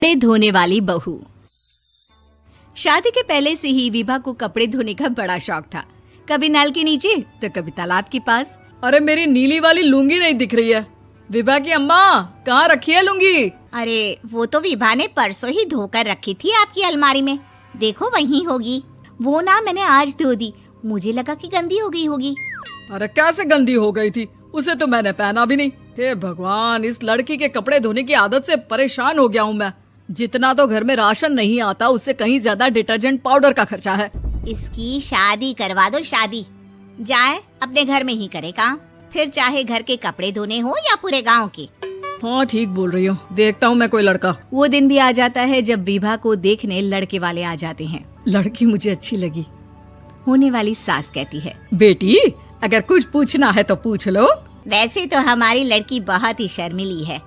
कपड़े धोने वाली बहू। शादी के पहले से ही विभा को कपड़े धोने का बड़ा शौक था। कभी नल के नीचे तो कभी तालाब के पास। अरे मेरी नीली वाली लुंगी नहीं दिख रही है। विभा की अम्मा कहाँ रखी है लुंगी? अरे वो तो विभा ने परसों ही धोकर रखी थी आपकी अलमारी में, देखो वहीं होगी। वो ना मैंने आज धो दी, मुझे लगा कि गंदी हो गई होगी। अरे कैसे गंदी हो गई थी, उसे तो मैंने पहना भी नहीं। हे भगवान, इस लड़की के कपड़े धोने की आदत से परेशान हो गया हूँ मैं। जितना तो घर में राशन नहीं आता उससे कहीं ज्यादा डिटर्जेंट पाउडर का खर्चा है। इसकी शादी करवा दो, शादी जाए अपने घर में ही करे काम, फिर चाहे घर के कपड़े धोने हो या पूरे गांव के। हाँ ठीक बोल रही हूँ, देखता हूँ मैं कोई लड़का। वो दिन भी आ जाता है जब विभा को देखने लड़के वाले आ जाते हैं। लड़की मुझे अच्छी लगी। होने वाली सास कहती है, बेटी अगर कुछ पूछना है तो पूछ लो। वैसे तो हमारी लड़की बहुत ही शर्मीली है,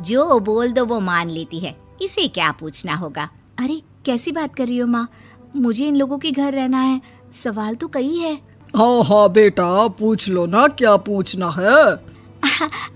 जो बोल दो वो मान लेती है, इसे क्या पूछना होगा। अरे कैसी बात कर रही हो माँ, मुझे इन लोगों के घर रहना है, सवाल तो कई है। हाँ हाँ बेटा पूछ लो ना, क्या पूछना है।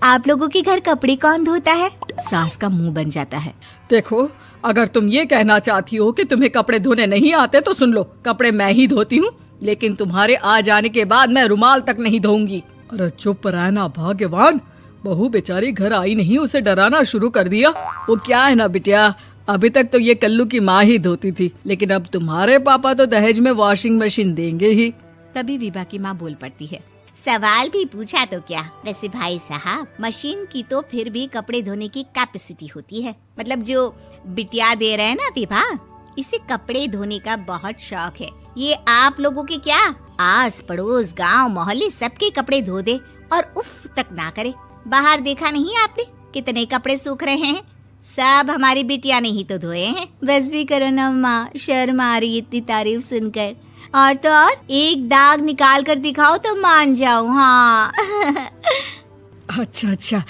आप लोगों के घर कपड़े कौन धोता है? सास का मुंह बन जाता है। देखो अगर तुम ये कहना चाहती हो कि तुम्हें कपड़े धोने नहीं आते तो सुन लो, कपड़े मैं ही धोती हूँ, लेकिन तुम्हारे आ जाने के बाद मैं रुमाल तक नहीं धोऊंगी। अरे चुप रहना भाग्यवान, बहू बेचारी घर आई नहीं, उसे डराना शुरू कर दिया। वो क्या है ना बिटिया, अभी तक तो ये कल्लू की माँ ही धोती थी, लेकिन अब तुम्हारे पापा तो दहेज में वॉशिंग मशीन देंगे ही। तभी विभा की माँ बोल पड़ती है, सवाल भी पूछा तो क्या। वैसे भाई साहब, मशीन की तो फिर भी कपड़े धोने की कैपेसिटी होती है। मतलब जो बिटिया दे रहे हैं ना विभा, इसे कपड़े धोने का बहुत शौक है। ये आप लोगों के क्या, आस पड़ोस गांव मोहल्ले सबके कपड़े धो दे और उफ तक ना करे। बाहर देखा नहीं आपने कितने कपड़े सूख रहे हैं, सब हमारी बिटिया ने ही तो धोए हैं। बस भी करो ना माँ, शर्म आ रही इतनी तारीफ सुनकर। और तो और एक दाग निकाल कर दिखाओ तो मान जाओ। हाँ अच्छा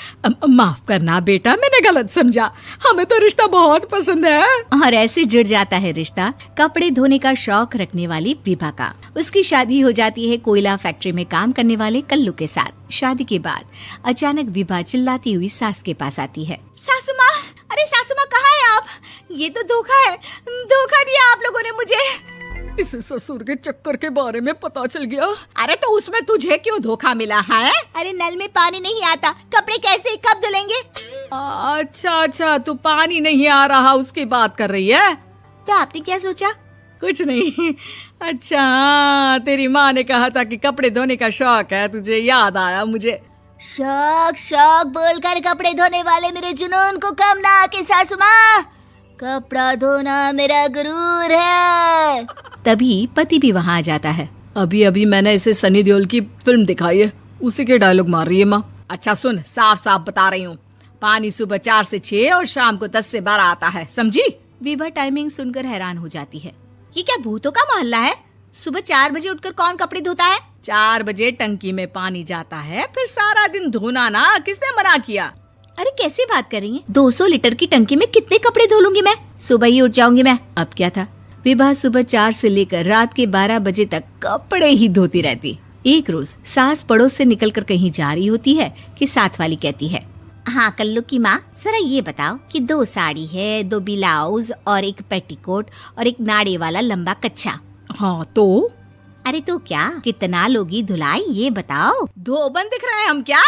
माफ करना बेटा, मैंने गलत समझा, हमें तो रिश्ता बहुत पसंद है। और ऐसे जुड़ जाता है रिश्ता कपड़े धोने का शौक रखने वाली विभा का। उसकी शादी हो जाती है कोयला फैक्ट्री में काम करने वाले कल्लू के साथ। शादी के बाद अचानक विभा चिल्लाती हुई सास के पास आती है। सासू माँ, अरे सासू माँ कहाँ है आप? ये तो धोखा है, धोखा दिया आप लोगों ने मुझे। इसे ससुर के चक्कर के बारे में पता चल गया। अरे तो उसमें तुझे क्यों धोखा मिला है? अरे नल में पानी नहीं आता, कपड़े कैसे कब धुलेंगे? अच्छा तू पानी नहीं आ रहा उसकी बात कर रही है। तो आपने क्या सोचा? कुछ नहीं। अच्छा तेरी माँ ने कहा था कि कपड़े धोने का शौक है तुझे, याद आया मुझे। शौक बोलकर कपड़े धोने वाले मेरे जुनून को कम ना आके सासू माँ, कपड़ा धोना मेरा गुरूर है। तभी पति भी वहाँ आ जाता है। अभी मैंने इसे सनी देओल की फिल्म दिखाई है, उसी के डायलॉग मार रही है माँ। अच्छा सुन, साफ साफ बता रही हूँ, पानी सुबह 4 से 6 और शाम को 10 से 12 आता है, समझी? विभा टाइमिंग सुनकर हैरान हो जाती है। ये क्या भूतों का मोहल्ला है? सुबह 4 बजे उठकर कौन कपड़े धोता है? 4 बजे टंकी में पानी जाता है, फिर सारा दिन धोना ना, किसने मना किया? अरे कैसी बात कर रही हैं? 200 लीटर की टंकी में कितने कपड़े धो लूंगी मैं, सुबह ही उठ जाऊंगी मैं। अब क्या था, विभा सुबह 4 से लेकर रात के 12 बजे तक कपड़े ही धोती रहती। एक रोज सास पड़ोस से निकलकर कहीं जा रही होती है कि साथ वाली कहती है, हाँ कल्लू की माँ, जरा ये बताओ कि 2 साड़ी है, 2 ब्लाउज और एक पेटीकोट और एक नाड़े वाला लंबा कच्छा। हाँ तो? अरे तो क्या, कितना लोगी धुलाई ये बताओ। धोबन दिख रहे हैं हम क्या?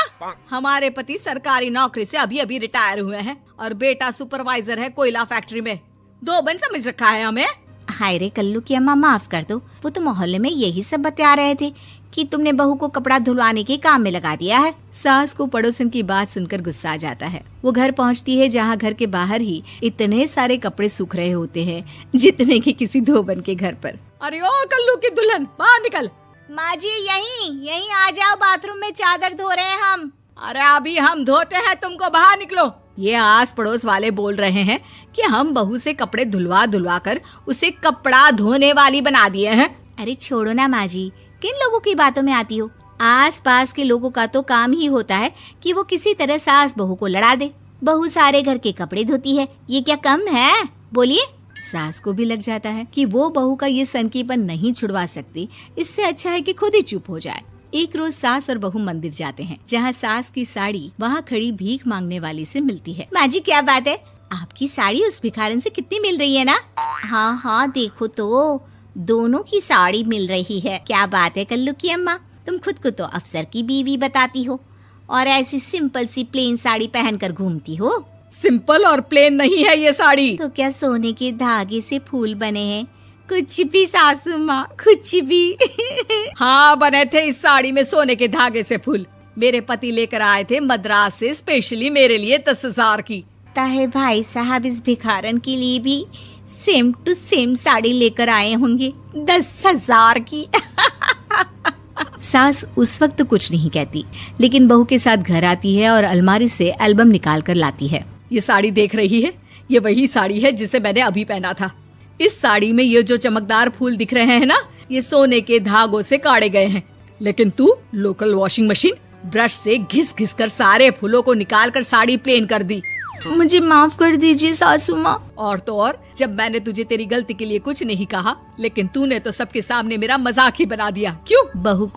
हमारे पति सरकारी नौकरी से अभी रिटायर हुए हैं और बेटा सुपरवाइजर है कोयला फैक्ट्री में। धोबन समझ रखा है हमें? हाय रे कल्लू की अम्मा, माफ कर दो, वो तो मोहल्ले में यही सब बता रहे थे कि तुमने बहू को कपड़ा धुलवाने के काम में लगा दिया है। सास को पड़ोसन की बात सुनकर गुस्सा आ जाता है। वो घर पहुंचती है जहां घर के बाहर ही इतने सारे कपड़े सूख रहे होते हैं जितने कि किसी धोबन के घर पर। अरे ओ कल्लू की दुल्हन, बाहर निकल। माँ जी यहीं आ जाओ, बाथरूम में चादर धो रहे हैं हम। अरे अभी हम धोते हैं, तुमको बाहर निकलो। ये आस पड़ोस वाले बोल रहे हैं कि हम बहू से कपड़े धुलवा कर उसे कपड़ा धोने वाली बना दिए हैं। अरे छोड़ो ना माँ जी, किन लोगों की बातों में आती हो? आस पास के लोगों का तो काम ही होता है कि वो किसी तरह सास बहू को लड़ा दे। बहू सारे घर के कपड़े धोती है, ये क्या कम है? बोलिए। सास को भी लग जाता है कि वो बहू का ये सनकीपन नहीं छुड़वा सकती, इससे अच्छा है कि खुद ही चुप हो जाए। एक रोज सास और बहू मंदिर जाते हैं, जहाँ सास की साड़ी वहाँ खड़ी भीख मांगने वाली से मिलती है। माँ जी क्या बात है, आपकी साड़ी उस भिखारन से कितनी मिल रही है ना? हाँ हाँ देखो तो, दोनों की साड़ी मिल रही है। क्या बात है कल्लू की अम्मा, तुम खुद को तो अफसर की बीवी बताती हो और ऐसी सिंपल सी प्लेन साड़ी पहनकर घूमती हो। सिंपल और प्लेन नहीं है ये साड़ी। तो क्या सोने के धागे से फूल बने हैं? कुछ भी सासू माँ, कुछ भी। हाँ बने थे इस साड़ी में सोने के धागे से फूल। मेरे पति लेकर आए थे मद्रास से स्पेशली मेरे लिए 10,000 की। ताहे भाई साहब इस भिखारन के लिए भी सेम टू सेम साड़ी लेकर आए होंगे 10,000 की। सास उस वक्त तो कुछ नहीं कहती, लेकिन बहू के साथ घर आती है और अलमारी से एल्बम निकाल कर लाती है। ये साड़ी देख रही है, ये वही साड़ी है जिसे मैंने अभी पहना था। इस साड़ी में ये जो चमकदार फूल दिख रहे हैं ना, ये सोने के धागों से काटे गए हैं। लेकिन तू लोकल वॉशिंग मशीन ब्रश से घिस घिस कर सारे फूलों को निकाल कर साड़ी प्लेन कर दी। मुझे माफ कर दीजिए सासू माँ। और तो और, जब मैंने तुझे तेरी गलती के लिए कुछ नहीं कहा, लेकिन तूने तो सबके सामने मेरा मजाक ही बना दिया। क्यों? बहू